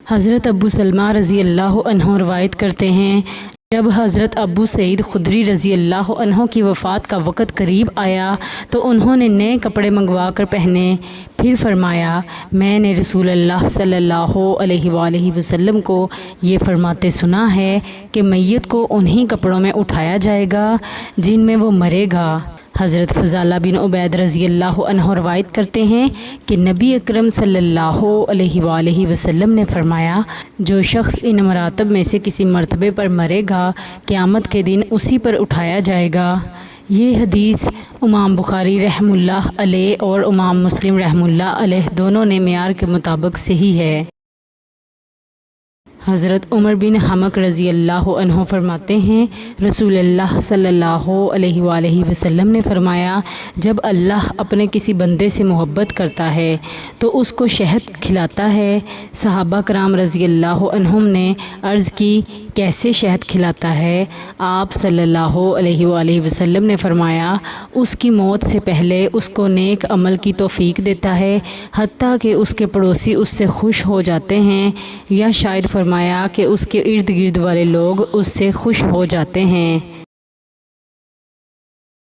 حضرت ابو سلمہ رضی اللہ عنہ روایت کرتے ہیں، جب حضرت ابو سعید خدری رضی اللہ عنہ کی وفات کا وقت قریب آیا تو انہوں نے نئے کپڑے منگوا کر پہنے، پھر فرمایا، میں نے رسول اللہ صلی اللہ علیہ وآلہ وسلم کو یہ فرماتے سنا ہے کہ میت کو انہی کپڑوں میں اٹھایا جائے گا جن میں وہ مرے گا۔ حضرت فضالہ بن عبید رضی اللہ عنہ روایت کرتے ہیں کہ نبی اکرم صلی اللہ علیہ وآلہ وسلم نے فرمایا، جو شخص ان مراتب میں سے کسی مرتبے پر مرے گا قیامت کے دن اسی پر اٹھایا جائے گا۔ یہ حدیث امام بخاری رحمہ اللہ علیہ اور امام مسلم رحمہ اللہ علیہ دونوں نے معیار کے مطابق صحیح ہے۔ حضرت عمر بن حمق رضی اللہ عنہ فرماتے ہیں، رسول اللہ صلی اللہ علیہ وآلہ وسلم نے فرمایا، جب اللہ اپنے کسی بندے سے محبت کرتا ہے تو اس کو شہد کھلاتا ہے۔ صحابہ کرام رضی اللہ عنہم نے عرض کی، کیسے شہد کھلاتا ہے؟ آپ صلی اللہ علیہ وآلہ وسلم نے فرمایا، اس کی موت سے پہلے اس کو نیک عمل کی توفیق دیتا ہے، حتیٰ کہ اس کے پڑوسی اس سے خوش ہو جاتے ہیں، یا شاید فرمایا کہ اس کے ارد گرد والے لوگ اس سے خوش ہو جاتے ہیں۔